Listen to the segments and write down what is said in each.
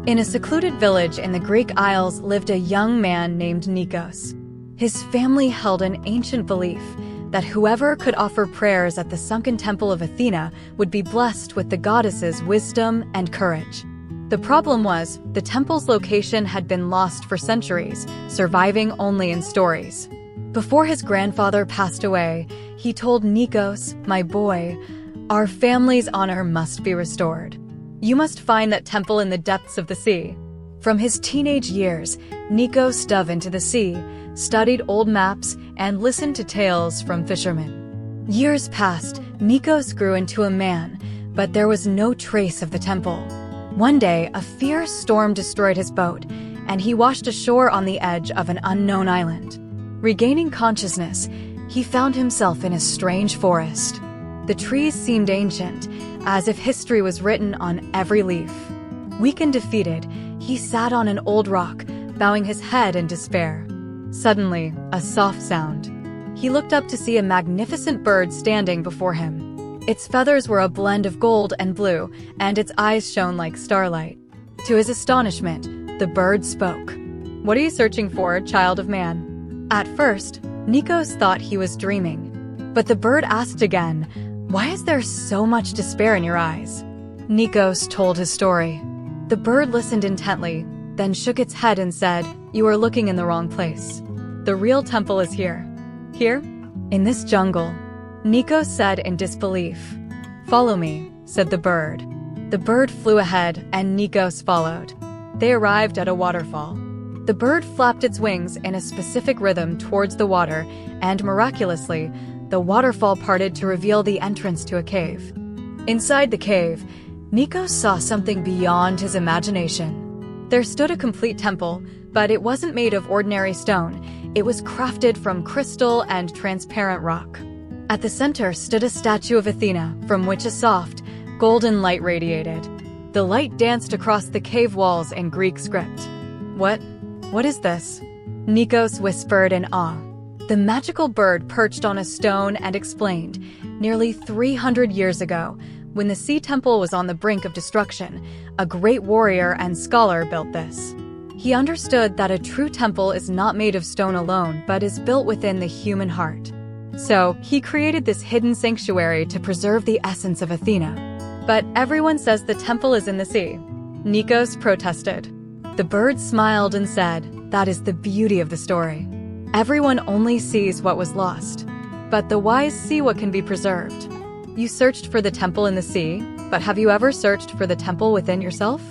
In a secluded village in the Greek Isles lived a young man named Nikos. His family held an ancient belief that whoever could offer prayers at the sunken temple of Athena would be blessed with the goddess's wisdom and courage. The problem was, the temple's location had been lost for centuries, surviving only in stories. Before his grandfather passed away, he told Nikos, "My boy, our family's honor must be restored. You must find that temple in the depths of the sea." From his teenage years, Nikos dove into the sea, studied old maps, and listened to tales from fishermen. Years passed, Nikos grew into a man, but there was no trace of the temple. One day, a fierce storm destroyed his boat, and he washed ashore on the edge of an unknown island. Regaining consciousness, he found himself in a strange forest. The trees seemed ancient, as if history was written on every leaf. Weak and defeated, he sat on an old rock, bowing his head in despair. Suddenly, a soft sound. He looked up to see a magnificent bird standing before him. Its feathers were a blend of gold and blue, and its eyes shone like starlight. To his astonishment, the bird spoke. "What are you searching for, child of man?" At first, Nikos thought he was dreaming. But the bird asked again, "Why is there so much despair in your eyes?" Nikos told his story. The bird listened intently, then shook its head and said, "You are looking in the wrong place. The real temple is here." "Here? In this jungle?" Nikos said in disbelief. "Follow me," said the bird. The bird flew ahead, and Nikos followed. They arrived at a waterfall. The bird flapped its wings in a specific rhythm towards the water, and miraculously, the waterfall parted to reveal the entrance to a cave. Inside the cave, Nikos saw something beyond his imagination. There stood a complete temple, but it wasn't made of ordinary stone. It was crafted from crystal and transparent rock. At the center stood a statue of Athena, from which a soft, golden light radiated. The light danced across the cave walls in Greek script. What is this?" Nikos whispered in awe. The magical bird perched on a stone and explained, "Nearly 300 years ago, when the sea temple was on the brink of destruction, a great warrior and scholar built this. He understood that a true temple is not made of stone alone, but is built within the human heart. So, he created this hidden sanctuary to preserve the essence of Athena. But everyone says the temple is in the sea." Nikos protested. The bird smiled and said, "That is the beauty of the story. Everyone only sees what was lost, but the wise see what can be preserved. You searched for the temple in the sea, but have you ever searched for the temple within yourself?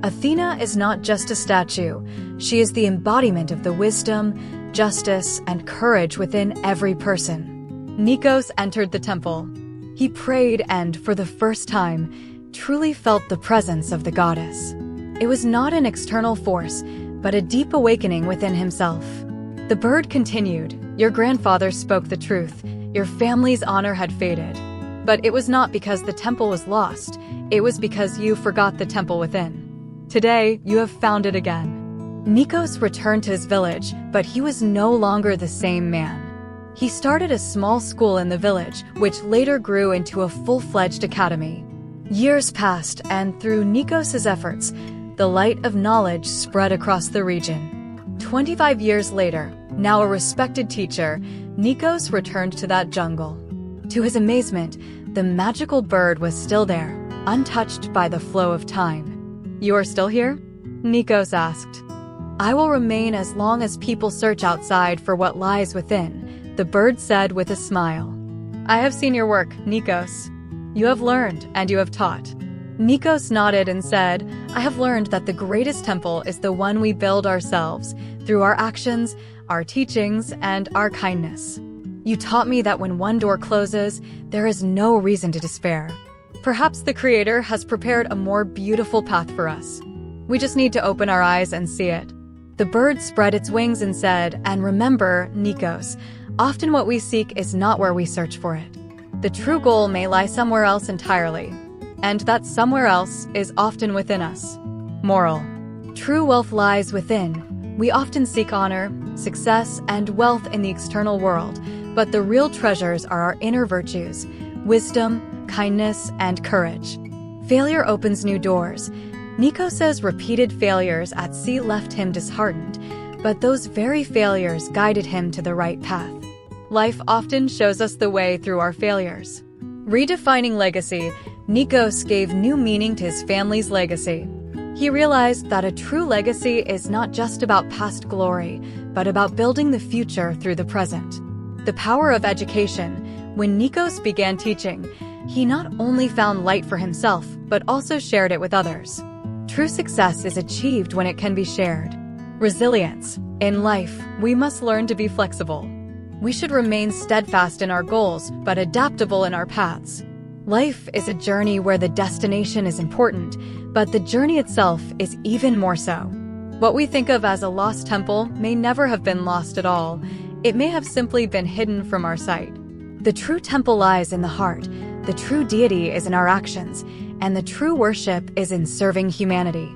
Athena is not just a statue. She is the embodiment of the wisdom, justice, and courage within every person." Nikos entered the temple. He prayed and, for the first time, truly felt the presence of the goddess. It was not an external force, but a deep awakening within himself. The bird continued, "Your grandfather spoke the truth. Your family's honor had faded. But it was not because the temple was lost. It was because you forgot the temple within. Today, you have found it again." Nikos returned to his village, but he was no longer the same man. He started a small school in the village, which later grew into a full-fledged academy. Years passed, and through Nikos's efforts, the light of knowledge spread across the region. 25 years later, now a respected teacher, Nikos returned to that jungle. To his amazement, the magical bird was still there, untouched by the flow of time. "You are still here?" Nikos asked. "I will remain as long as people search outside for what lies within," the bird said with a smile. "I have seen your work, Nikos. You have learned and you have taught." Nikos nodded and said, "I have learned that the greatest temple is the one we build ourselves, through our actions, our teachings, and our kindness. You taught me that when one door closes, there is no reason to despair. Perhaps the Creator has prepared a more beautiful path for us. We just need to open our eyes and see it." The bird spread its wings and said, "And remember, Nikos, often what we seek is not where we search for it. The true goal may lie somewhere else entirely, and that somewhere else is often within us." Moral: true wealth lies within. We often seek honor, success, and wealth in the external world, but the real treasures are our inner virtues, wisdom, kindness, and courage. Failure opens new doors. Nikos' repeated failures at sea left him disheartened, but those very failures guided him to the right path. Life often shows us the way through our failures. Redefining legacy, Nikos gave new meaning to his family's legacy. He realized that a true legacy is not just about past glory, but about building the future through the present. The power of education. When Nikos began teaching, he not only found light for himself, but also shared it with others. True success is achieved when it can be shared. Resilience. In life, we must learn to be flexible. We should remain steadfast in our goals, but adaptable in our paths. Life is a journey where the destination is important, but the journey itself is even more so. What we think of as a lost temple may never have been lost at all. It may have simply been hidden from our sight. The true temple lies in the heart, the true deity is in our actions, and the true worship is in serving humanity.